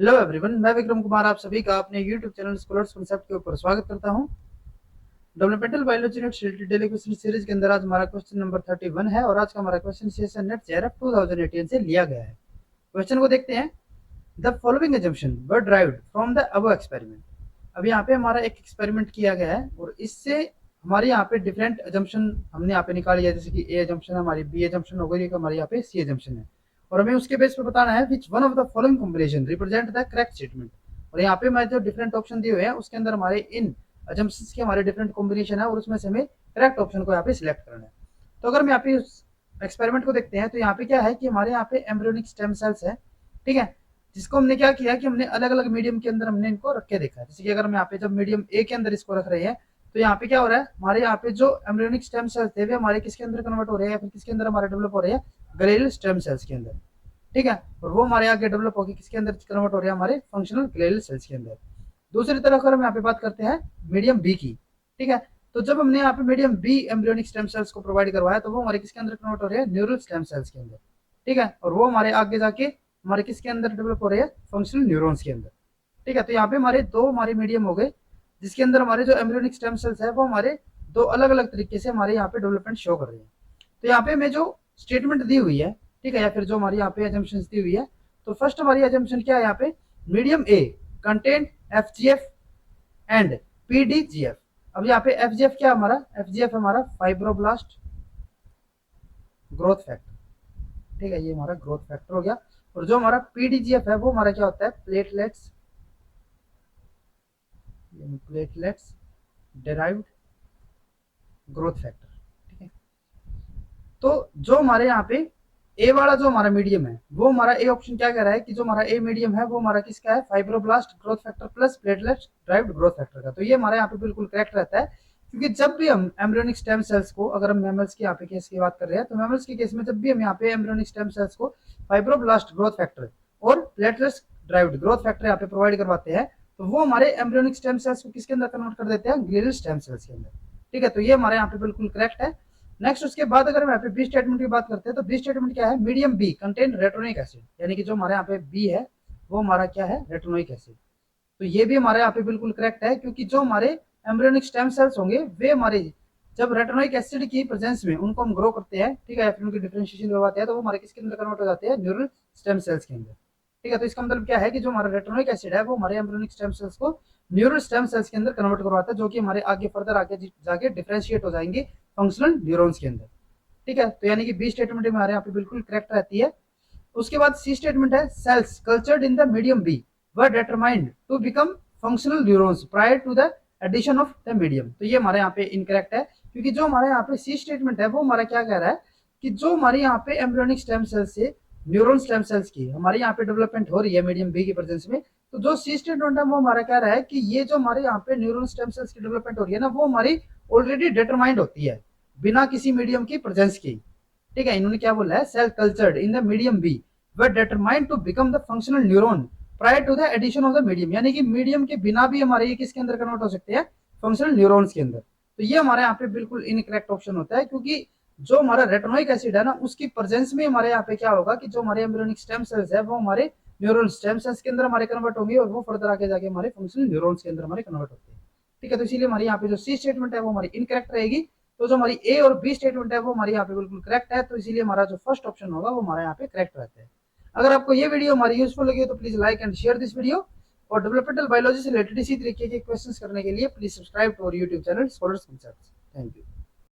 Hello everyone, मैं विक्रम कुमार आप सभी का अपने यूट्यूब चैनल स्कॉलर्स कॉन्सेप्ट के ऊपर स्वागत करता हूं। Developmental biology net daily question series के अंदर आज हमारा क्वेश्चन नंबर 31 है और आज का हमारा क्वेश्चन सेशन नेट जेआरएफ 2018 से लिया गया है। क्वेश्चन को देखते हैं। The following assumption were derived from the above experiment. अब यहाँ पे हमारा एक एक्सपेरिमेंट किया गया है और इससे हमारे यहाँ पे डिफरेंट एजम्पशन हमने यहाँ पे निकाली है, जैसे कि ए एजम्पशन हमारी, बी एजम्पशन हो गई, हमारे यहाँ पे सी एजम्पशन है और हमें उसके बेस पे बताना है which one of the following combination represent the correct statement. और यहाँ पे हमारे जो डिफरेंट ऑप्शन दिए हुए हैं उसके अंदर हमारे इन एजम्पशंस के हमारे डिफरेंट कॉम्बिनेशन है और उसमें से हमें करेक्ट ऑप्शन को यहाँ पे सिलेक्ट करना है। तो अगर हम यहाँ पे एक्सपेरिमेंट को देखते हैं तो यहाँ पे क्या है कि हमारे यहाँ पे एम्ब्रियोनिक स्टेम सेल्स है, ठीक है, जिसको हमने क्या किया कि हमने अलग अलग मीडियम के अंदर हमने इनको रख के देखा है। जैसे कि अगर हम यहाँ पे जब मीडियम ए के अंदर इसको रख रहे हैं तो यहाँ पे क्या हो रहा है, हमारे यहाँ पे जो एम्ब्रियोनिक स्टेम सेल्स थे वे हमारे किसके अंदर कन्वर्ट हो रहे हैं या फिर किसके अंदर हमारे डेवलप हो रहे हैं, ग्लेल स्टेम सेल्स के अंदर, ठीक है। और वो हमारे आगे डेवलप होकर किसके अंदर कन्वर्ट हो रहे हैं, हमारे फंक्शनल ग्लेल सेल्स के अंदर। दूसरी तरफ अगर हम यहाँ पे बात करते हैं मीडियम बी की, ठीक है, तो जब हमने यहाँ पे medium B embryonic stem cells को प्रोवाइड करवाया तो वो हमारे किसके अंदर कन्वर्ट हो रहे हैं, न्यूरल स्टेम सेल्स के अंदर, ठीक है। और वो हमारे आगे जाके हमारे किसके अंदर डेवलप हो रहे हैं, फंक्शनल न्यूरॉन्स के अंदर, ठीक है। तो यहाँ पे हमारे दो हमारे मीडियम हो गए जिसके अंदर हमारे जो एम्ब्रियोनिक स्टेम सेल्स है वो हमारे दो अलग अलग तरीके से हमारे यहाँ पे डेवलपमेंट शो कर रहे हैं। तो यहाँ पे हमें जो स्टेटमेंट दी हुई है, ठीक है, या फिर जो हमारी यहाँ पे एजम्पशंस दी हुई है, तो फर्स्ट हमारी एजम्पशन क्या है, यहाँ पे medium A content FGF and PDGF. अब यहाँ पे एफजीएफ क्या हमारा, एफजीएफ हमारा फाइब्रोब्लास्ट ग्रोथ फैक्टर, ठीक है, ये हमारा ग्रोथ फैक्टर हो गया। और जो हमारा पीडीजीएफ है वो हमारा क्या होता है, प्लेटलेट्स डेराइव्ड ग्रोथ फैक्टर, ठीक है। तो जो हमारे यहाँ पे ए वाला जो हमारा मीडियम है वो हमारा ए ऑप्शन क्या कह रहा है कि जो हमारा ए मीडियम है वो हमारा किसका है, fibroblast growth factor plus platelets derived growth factor का। तो ये हमारे यहाँ पे बिल्कुल करेक्ट रहता है, क्योंकि जब भी हम एम्ब्रियोनिक स्टेम सेल्स को, अगर हम मैमल्स के यहाँ पे केस की बात कर रहे हैं तो मैमल्स के केस में जब भी हम यहाँ पे एम्ब्रियोनिक स्टेम सेल्स को फाइब्रोब्लास्ट ग्रोथ फैक्टर और प्लेटलेट्स ड्राइव्ड ग्रोथ फैक्टर यहाँ पे प्रोवाइड करवाते हैं तो वो हमारे एम्ब्रियोनिक स्टेम सेल्स को किसके अंदर कन्वर्ट कर देते हैं, ग्लियल स्टेम सेल्स के अंदर, ठीक है। तो ये हमारे यहाँ पे बिल्कुल करेक्ट है। नेक्स्ट उसके बाद अगर हम यहाँ पे बी स्टेटमेंट की बात करते हैं तो बी स्टेटमेंट क्या है, मीडियम बी कंटेन रेटोनिक एसिड, यानी कि जो हमारे यहाँ पे बी है वो हमारा क्या है, रेटोनिक एसिड। तो ये भी हमारे यहाँ पे बिल्कुल करेक्ट है, क्योंकि जो हमारे एम्ब्रियोनिक स्टेम सेल्स होंगे वे हमारे जब रेटोनिक एसिड की प्रेजेंस में उनको हम ग्रो करते हैं, ठीक है, या फिर उनकी डिफरेंशिएशन करवाते हैं तो वो हमारे किसके अंदर कन्वर्ट हो जाते हैं, न्यूरल स्टेम सेल्स के अंदर, ठीक है। तो इसका मतलब क्या है कि जो हमारा रेटोनिक एसिड है वो हमारे एम्ब्रियोनिक स्टेम सेल्स को न्यूरल स्टेम सेल्स के अंदर कन्वर्ट करवाता है, जो कि हमारे आगे फर्दर आगे जाके डिफरेंशिएट हो जाएंगे फंक्शनल न्यूरॉन्स के अंदर, ठीक है। तो यानी कि बी स्टेटमेंट हमारे यहाँ पे बिल्कुल करेक्ट रहती है। उसके बाद सी स्टेटमेंट है, cells cultured in the medium B were determined to become functional neurons prior to the addition of the medium. तो ये हमारे यहाँ पे इनकरेक्ट है, क्योंकि जो हमारे यहाँ पे सी स्टेटमेंट है वो हमारा क्या कह रहा है कि जो हमारे यहाँ पे एम्ब्रियोनिक स्टेम सेल्स से न्यूरॉन स्टेम सेल्स की हमारे यहाँ पे डेवलपमेंट हो रही है मीडियम बी की प्रेजेंस में, तो जो सी स्टेटमेंट है वो हमारा कह रहा है कि ये जो हमारे यहाँ पे न्यूरॉन स्टेम सेल्स की डेवलपमेंट हो रही है ना वो हमारी ऑलरेडी डिटरमाइंड होती है बिना किसी मीडियम की प्रेजेंस की, ठीक है। इन्होंने क्या बोला है, cell cultured in the medium B were determined to become the functional neuron prior to the addition of the medium, यानी कि मीडियम के बिना भी हमारे ये किसके अंदर कन्वर्ट हो सकते हैं, फंक्शनल न्यूरॉन्स के अंदर। तो ये हमारे यहाँ पे बिल्कुल इनकरेक्ट ऑप्शन होता है, क्योंकि जो हमारा रेटोनिक एसिड है ना उसकी प्रेजेंस में हमारे यहाँ पे क्या होगा कि जो हमारे एम्ब्रियोनिक स्टेम सेल्स है वो हमारे न्यूरल स्टेम सेल्स के अंदर हमारे कन्वर्ट होंगे और वो फर्दर आगे जाके हमारे फंक्शनल न्यूरॉन्स के अंदर हमारे कन्वर्ट होते हैं, ठीक है। तो इसीलिए हमारे यहाँ पे जो सी स्टेटमेंट है वो हमारी इनकरेक्ट रहेगी। तो जो हमारी ए और बी स्टेटमेंट है वो हमारे यहाँ पे बिल्कुल करेक्ट है, तो इसीलिए हमारा जो फर्स्ट ऑप्शन होगा वो हमारे यहाँ पे करेक्ट रहता है। अगर आपको ये वीडियो हमारी यूजफुल लगी तो please like and share this video, और डेवलपमेंटल बायोलॉजी से रिलेटेड इसी तरीके के क्वेश्चंस करने के लिए please subscribe to our YouTube channel Scholars Concepts. Thank you.